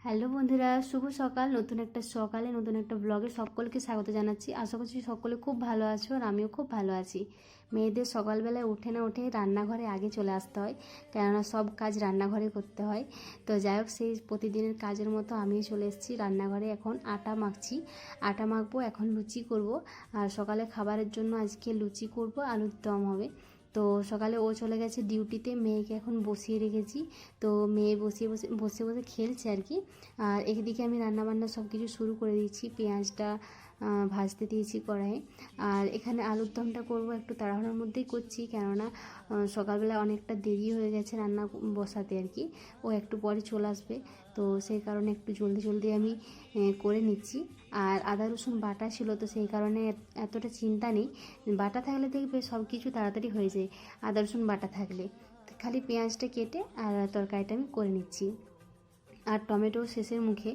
Hello বন্ধুরা, শুভ সকাল। নতুন একটা সকালে নতুন একটা ব্লগে সকলকে স্বাগত জানাচ্ছি। আশা করছি সকলে খুব ভালো আছো আর আমিও খুব ভালো আছি। মেয়েদের সকালবেলায় উঠে না উঠে রান্নাঘরে আগে চলে আসতে হয়, কেননা সব কাজ রান্নাঘরে করতে হয়। তো যাই হোক, সেই প্রতিদিনের কাজের মতো আমিও চলে এসেছি রান্নাঘরে। এখন আটা মাখছি, আটা মাখবো, এখন লুচি করব। আর সকালে খাবারের জন্য আজকে লুচি করব, আলুর দম হবে। তো সকালে ও চলে গেছে ডিউটিতে, মেয়েকে এখন বসিয়ে রেখেছি। তো মেয়ে বসিয়ে বসে বসে বসে খেলছে আর কি। আর এদিকে আমি রান্নাবান্না সব কিছু শুরু করে দিয়েছি, পেঁয়াজটা ভাজতে দিয়েছি কড়াইয়ে। আর এখানে আলুর দমটা করব, একটু তাড়াহুড়োর মধ্যেই করছি, কেননা সকালবেলা অনেকটা দেরি হয়ে গেছে রান্না বসাতে আর কি। ও একটু পরে চলে আসবে, তো সেই কারণে একটু জলদি জলদি আমি করে নিচ্ছি। আর আদা রসুন বাটা ছিল, তো সেই কারণে এতটা চিন্তা নেই। বাটা থাকলে দেখবে সব কিছু তাড়াতাড়ি হয়ে যায়, আদা রসুন বাটা থাকলে। খালি পেঁয়াজটা কেটে আর তরকারিটা আমি করে নিচ্ছি। আর টমেটো শেষের মুখে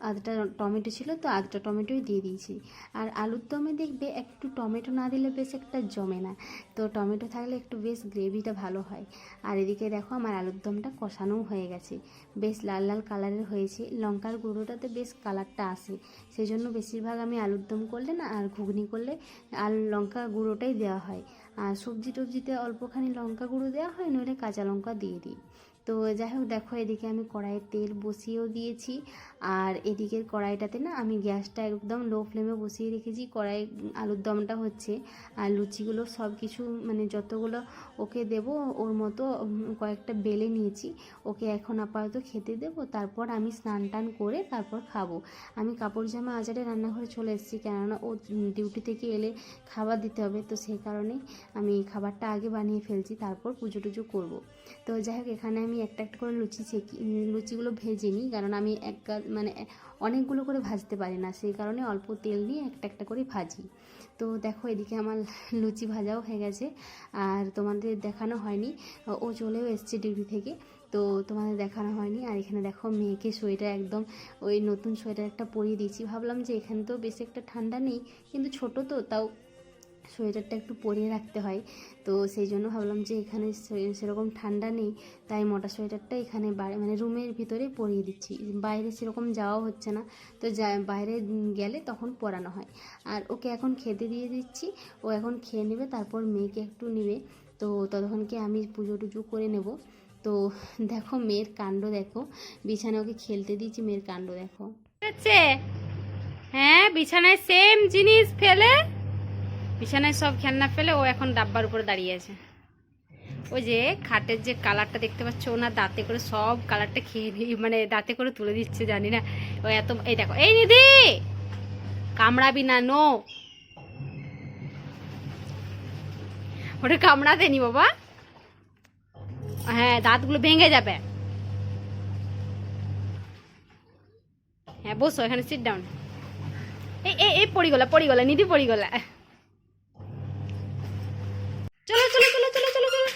আধটা টমেটো ছিল, তো আধটা টমেটোই দিয়ে দিয়েছি। আর আলুর দমে দেখবে একটু টমেটো না দিলে বেশ একটা জমে না, তো টমেটো থাকলে একটু বেশ গ্রেভিটা ভালো হয়। আর এদিকে দেখো আমার আলুর দমটা কষানোও হয়ে গেছে, বেশ লাল লাল কালারের হয়েছে। লঙ্কার গুঁড়োটাতে বেশ কালারটা আসে, সেই জন্য বেশিরভাগ আমি আলুর দম করলে না আর ঘুগনি করলে আর লঙ্কা গুঁড়োটাই দেওয়া হয়। আর সবজি টবজিতে অল্পখানি লঙ্কা গুঁড়ো দেওয়া হয়, নইলে কাঁচা লঙ্কা দিয়ে দিই। তো যাই হোক, দেখো এদিকে আমি কড়াইয়ে তেল বসিয়েও দিয়েছি। আর এদিকের কড়াইটাতে না আমি গ্যাসটা একদম লো ফ্লেমে বসিয়ে রেখেছি। কড়াই আলুর দমটা হচ্ছে, আর লুচিগুলো সব কিছু মানে যতগুলো ওকে দেব ওর মতো কয়েকটা বেলে নিয়েছি। ওকে এখন আপাতত খেতে দেব, তারপর আমি স্নান টান করে তারপর খাবো। আমি কাপড় জামা আজারে রান্নাঘরে চলে এসেছি, কেননা ও ডিউটি থেকে এলে খাবার দিতে হবে, তো সেই কারণেই আমি খাবারটা আগে বানিয়ে ফেলছি, তারপর পুজো টুজো করবো। তো যাই হোক, এখানে আমি একটা একটা করে লুচিগুলো ভেজে নিই, কারণ আমি মানে অনেকগুলো করে ভাজতে পারি না, সেই কারণে অল্প তেল দিয়ে একটা একটা করে ভাজি। তো দেখো এদিকে আমার লুচি ভাজাও হয়ে গেছে। আর তোমাদের দেখানো হয়নি, ও চলেও এসছে ডিউটি থেকে, তো তোমাদের দেখানো হয়নি। আর এখানে দেখো মেয়েকে সোয়েটার, একদম ওই নতুন সোয়েটার একটা পরিয়ে দিয়েছি। ভাবলাম যে এখানে তো বেশি একটা ঠান্ডা নেই, কিন্তু ছোট তো, তাও সোয়েটারটা একটু পরিয়ে রাখতে হয়। তো সেই জন্য ভাবলাম যে এখানে সেরকম ঠান্ডা নেই, তাই মোটা সোয়েটারটা এখানে মানে রুমের ভিতরে পরিয়ে দিচ্ছি। বাইরে সেরকম যাওয়া হচ্ছে না, তো বাইরে গেলে তখন পরানো হয়। আর ওকে এখন খেতে দিয়ে দিচ্ছি, ও এখন খেয়ে নেবে, তারপর মেয়েকে একটু নেবে। তো ততক্ষণকে আমি পুজো টুজো করে নেব। তো দেখো মেয়ের কাণ্ড দেখো, বিছানায় ওকে খেলতে দিয়েছি, মেয়ের কাণ্ড দেখো। হ্যাঁ, বিছানায় সেম জিনিস ফেলে, বিছানায় সব খেলনা ফেলে ও এখন ডাব্বার উপরে দাঁড়িয়ে আছে। ওই যে খাটের যে কালারটা দেখতে পাচ্ছ, ওনার দাঁতে করে সব কালারটা খেয়ে মানে দাঁতে করে তুলে দিচ্ছে, জানি না ও এত। এই দেখো, এই নিধি কামড়াবি না, নো, ওটা কামড়াতে নি বাবা, হ্যাঁ দাঁতগুলো ভেঙে যাবে। হ্যাঁ বসো এখানে, সিট ডাউন। এই এই পড়ি গলা নিধি, পড়ি গলা। চলো চলো চলো চলো চলো চলো।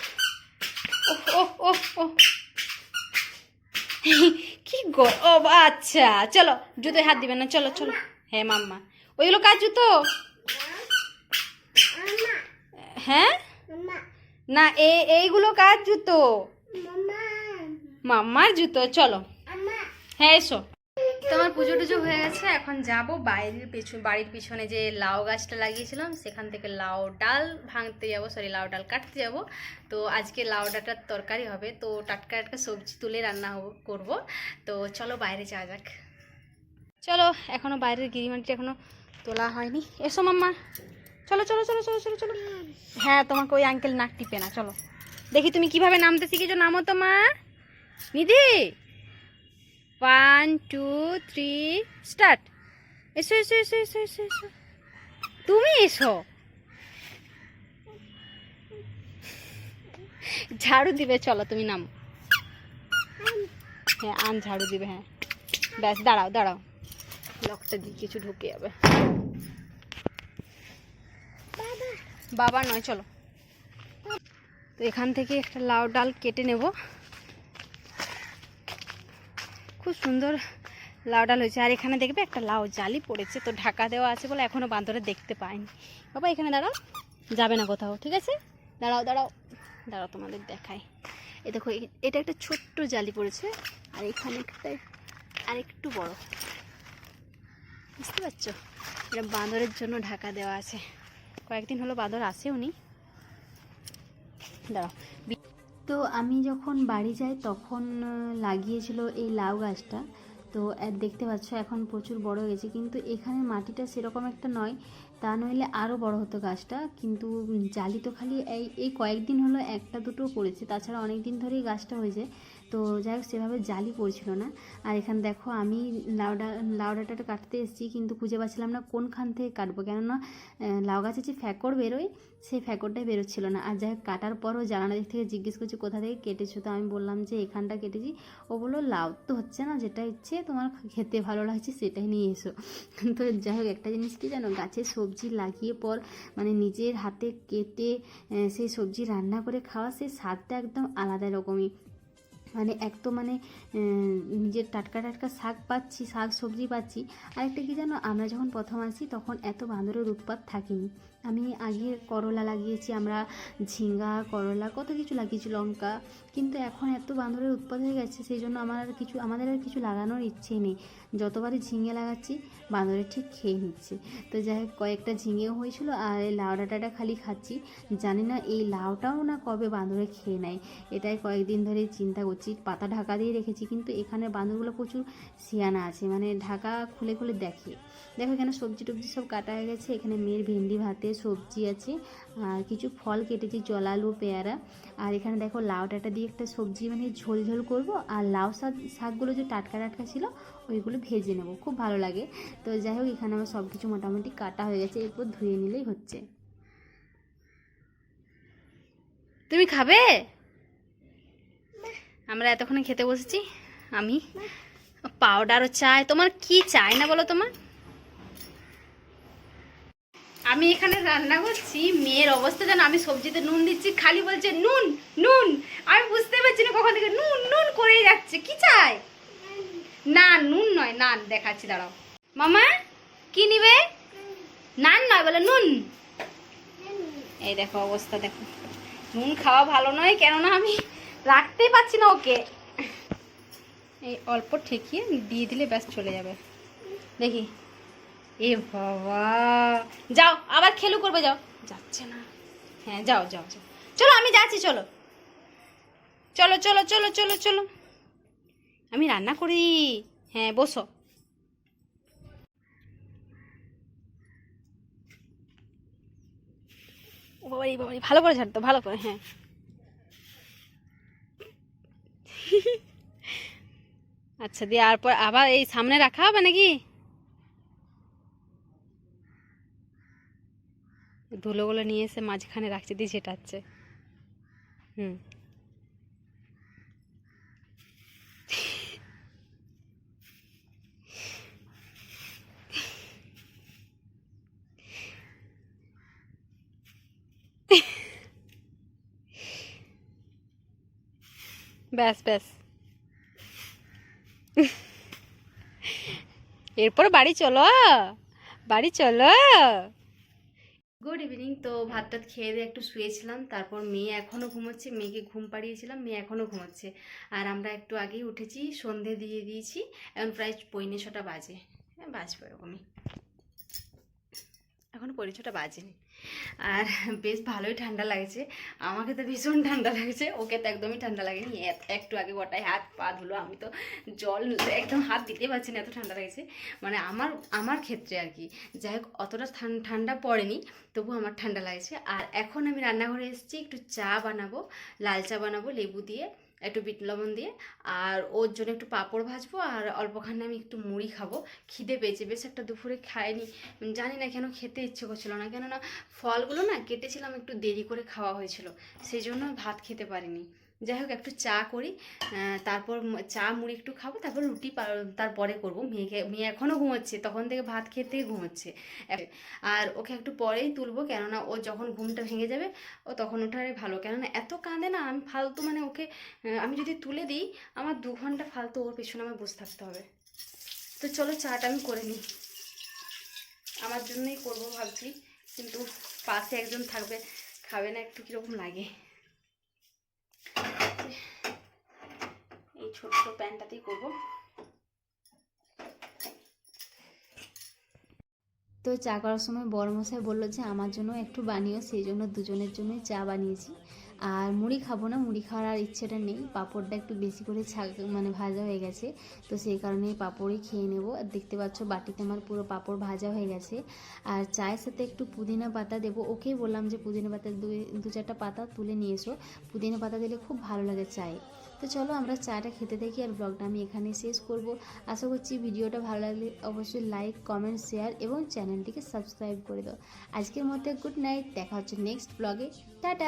ওহ ওহ ওহ, কি গো, ও আচ্ছা চলো, জুতোয় হাত দিবেন না, চলো চলো। হ্যাঁ মাম্মা, ওইগুলো কার জুতো? হ্যাঁ না, এইগুলো কার জুতো? মাম্মার জুতো, চলো। হ্যাঁ এসো। তোমার পুজো টুজো হয়ে গেছে, এখন যাব বাড়ির পিছনে যে লাউ গাছটা লাগিয়েছিলাম, সেখান থেকে লাউ ডাল ভাঙতে যাব, সরি লাউ ডাল কাটতে যাব। তো আজকে লাউ ডাঁটার তরকারি হবে, তো টাটকা টাটকা সবজি তুলে রান্না করব। তো চলো বাইরে যাওয়া যাক। চলো, এখনো বাইরের গিরিমানটি এখনো তোলা হয়নি। এসো মাম্মা, চলো চলো চলো চলো চলো চলো। হ্যাঁ তোমাকে ওই আঙ্কেল নাক টিপে না, চলো দেখি তুমি কিভাবে নামতে শিখেছো, নামো তোমার নিধি। 1 2 3 স্টার্ট। এসো এসো এসো এসো এসো এসো, তুমি এসো। ঝাড়ু দিবে, চলো তুমি নামো। হ্যাঁ আন ঝাড়ু দিবে, হ্যাঁ ব্যাস, দাঁড়াও দাঁড়াও, লকটা দিয়ে কিছু ঢুকে যাবে। বাবা নয়, চলো। তো এখান থেকে একটা লাউ ডাল কেটে নেব। খুব সুন্দর লাউ ডাল হয়েছে। আর এখানে দেখবে একটা লাউ জালি পড়েছে, তো ঢাকা দেওয়া আছে বলে এখনো বান্দরে দেখতে পাইনি। বাবা এখানে দাঁড়াও, যাবে না কোথাও, ঠিক আছে? দাঁড়াও দাঁড়াও দাঁড়াও, তোমাদের দেখাই। এই দেখো, এটা একটা ছোট্ট জালি পড়েছে, আর এখানে একটা আর একটু বড়, বুঝতে পারছো? এটা বাঁদরের জন্য ঢাকা দেওয়া আছে। কয়েকদিন হলো বাঁদর আসেও নি। দাঁড়াও। তো আমি যখন বাড়ি যাই তখন লাগিয়েছিল এই লাউ গাছটা। তো দেখতে পাচ্ছ এখন প্রচুর বড় হয়েছে, কিন্তু এখানে মাটিটা সেরকম একটা নয়, তা নইলে আরও বড় হতো গাছটা। কিন্তু জালি তো খালি এই কয়েকদিন হলো একটা দুটো পড়েছে, তাছাড়া অনেক দিন ধরেই গাছটা হয়েছে। তো যাই হোক সেভাবে জালি পড়ছিল না। আর এখানে দেখো আমি লাউ ডাঁটাটা কাটতে এসেছি, কিন্তু খুঁজে পাচ্ছিলাম না কোনখান থেকে কাটবো, কেননা লাউ গাছে যে ফ্যাকড় বেরোয় সেই ফ্যাকড়টাই বেরোচ্ছিল না। আর যাই হোক কাটার পরও জানালা দিক থেকে জিজ্ঞেস করছি কোথা থেকে কেটেছো, তো আমি বললাম যে এখানটা কেটেছি। ও বললো লাউ তো হচ্ছে না, যেটা ইচ্ছে তোমার খেতে ভালো লাগছে সেটাই নিয়ে এসো। তো যাই হোক একটা জিনিস কি জানো, গাছে সবজি লাগিয়ে পর মানে নিজের হাতে কেটে সেই সবজি রান্না করে খাওয়া, সেই স্বাদটা একদম আলাদা রকমই। মানে এক তো মানে নিজের টাটকা টাটকা শাক পাচ্ছি, শাক সবজি পাচ্ছি। আরেকটা কি জানো, আমরা যখন প্রথম আসি তখন এত বাঁদরের উৎপাত থাকেনি। আমি আগে করলা লাগিয়েছি, আমরা ঝিঙ্গা করলা কত কিছু লাগিয়েছি, লঙ্কা, কিন্তু এখন এত বাঁদরের উৎপাত হয়ে গেছে, সেই জন্য আমাদের আর কিছু লাগানোর ইচ্ছেই নেই। যতবারই ঝিঙে লাগাচ্ছি বাঁদরে ঠিক খেয়ে নিচ্ছে। তো যাই হোক কয়েকটা ঝিঙেও হয়েছিল, আর এই লাউ ডাঁটাটা খালি খাচ্ছি। জানি না এই লাউটাও না কবে বাঁদরে খেয়ে নেয়, এটাই কয়েকদিন ধরে চিন্তা করছি। পাতা ঢাকা দিয়ে রেখেছি, কিন্তু এখানে বাঁদরগুলো প্রচুর সিয়ানা আছে, মানে ঢাকা খুলে খুলে দেখে। দেখো এখানে সবজি টবজি সব কাটা হয়ে গেছে, এখানে মেয়ের ভেন্ডি ভাতে সবজি আছে, আর কিছু ফল কেটেছি, জলালু পেয়ারা। আর এখানে দেখো লাউ ডাঁটা দিয়ে একটা সবজি মানে ঝোল ঝোল করবো, আর লাউ শাকগুলো যে টাটকা টাটকা ছিল ওইগুলো ভেজে নেবো, খুব ভালো লাগে। তো যাই হোক এখানে আমার সব কিছু মোটামুটি কাটা হয়ে গেছে, এরপর ধুয়ে নিলেই হচ্ছে। তুমি খাবে? আমরা এতক্ষণে খেতে বসেছি। আমি পাউডারও চাই, তোমার কি চাই না বলো তোমার? আমি এখানে রান্না করছি, মেয়ের অবস্থা যেন, আমি সবজিতে নুন দিচ্ছি খালি বলছে নুন নুন। আমি বুঝতে পারছি না কখন থেকে নুন নুন করেই যাচ্ছে, কি চাই? না নুন নয়, নান দেখাচ্ছি, দাঁড়াও। মামা কি নিবে? নান নয়, বলে নুন। এই দেখো অবস্থা দেখো, নুন খাওয়া ভালো নয়, কেননা আমি রাখতেই পারছি না ওকে। এই অল্প ঠেকিয়ে দিয়ে দিলে ব্যাস চলে যাবে। দেখি, এ বাবা, যাও আবার খেলু করবে, যাও। যাচ্ছে না, হ্যাঁ যাও যাও যাও, চলো আমি যাচ্ছি, চলো চলো চলো চলো চলো চলো, আমি রান্না করি। হ্যাঁ বসো। ও বাবা, এই বাবা, ভালো করে ঝাড়তো, ভালো করে, হ্যাঁ। আচ্ছা দিয়ে আর আবার এই সামনে রাখা হবে নাকি? ধুলোগুলো নিয়ে এসে মাঝখানে রাখছে, দিয়ে ঝেটাচ্ছে। হুম। ব্যাস ব্যাস, এরপর বাড়ি চলো, বাড়ি চলো। Good evening. তো ভাত টাত খেয়ে দিয়ে একটু শুয়েছিলাম, তারপর মেয়ে এখনও ঘুমোচ্ছে, মেয়েকে ঘুম পাড়িয়েছিলাম, মেয়ে এখনও ঘুমোচ্ছে। আর আমরা একটু আগেই উঠেছি, সন্ধে দিয়ে দিয়েছি, এখন প্রায় 6:45 বাজে, হ্যাঁ বাজবে এরকমই, এখনও 6:45 বাজেনি। আর বেশ ভালোই ঠান্ডা লাগছে, আমাকে তো ভীষণ ঠান্ডা লাগছে, ওকে তো একদমই ঠান্ডা লাগেনি। একটু আগে গোটায় হাত পা ধুলো, আমি তো জল একদম হাত দিতে পারছি না, এত ঠান্ডা লাগছে। মানে আমার ক্ষেত্রে আর কি। যাই হোক অতটা ঠান্ডা পড়েনি, তবু আমার ঠান্ডা লাগছে। আর এখন আমি রান্নাঘরে এসেছি, একটু চা বানাবো, লাল চা বানাবো লেবু দিয়ে, একটু বিট লবণ দিয়ে, আর ওর জন্য একটু পাঁপড় ভাজবো, আর অল্পখানে আমি একটু মুড়ি খাবো। খিদে পেয়েছে বেশ, একটা দুপুরে খাইনি, জানি না কেন খেতে ইচ্ছে করছিল না, কেননা ফলগুলো না কেটেছিলাম একটু দেরি করে খাওয়া হয়েছিল, সেই জন্য ভাত খেতে পারিনি। যাই হোক একটু চা করি, তারপর চা মুড়ি একটু খাবো, তারপর রুটি তারপরে করবো। মেয়ে এখনও ঘুমোচ্ছে, তখন থেকে ভাত খেতে ঘুমোচ্ছে। আর ওকে একটু পরেই তুলবো, কেননা ও যখন ঘুমটা ভেঙে যাবে ও তখন ওঠারে ভালো, কেননা এত কাঁদে না, আমি ফালতু মানে ওকে আমি যদি তুলে দিই আমার 2 ঘন্টা ফালতু ওর পেছনে আমার বসে থাকতে হবে। তো চলো চাটা আমি করে নিই, আমার জন্যই করবো ভাবছি, কিন্তু পাশে একজন থাকবে, খাবে না একটু কীরকম লাগে। এই ছোট্ট প্যানটাতেই করবো। তো চা করার সময় বড়মশাই বললো যে আমার জন্য একটু বানিও, সেই জন্য দুজনের জন্যই চা বানিয়েছি। আর মুড়ি খাবো না, মুড়ি খাওয়ার আর ইচ্ছেটা নেই, পাঁপড়টা একটু বেশি করে মানে ভাজা হয়ে গেছে, তো সেই কারণে পাঁপড়ই খেয়ে নেবো। আর দেখতে পাচ্ছ বাটিতে আমার পুরো পাঁপড় ভাজা হয়ে গেছে। আর চায়ের সাথে একটু পুদিনা পাতা দেবো, ওকেই বললাম যে পুদিনা পাতা দু চারটা পাতা তুলে নিয়ে এসো, পুদিনা পাতা দিলে খুব ভালো লাগে চায়ে। তো চলো আমরা চাটা খেতে থাকি, আর ব্লগটা আমি এখানে শেষ করব। আশা করছি ভিডিওটা ভালো লাগলে অবশ্যই লাইক, কমেন্ট, শেয়ার এবং চ্যানেলটিকে সাবস্ক্রাইব করে দাও। আজকের মধ্যে গুড নাইট, দেখা হচ্ছে নেক্সট ব্লগে। টাটা।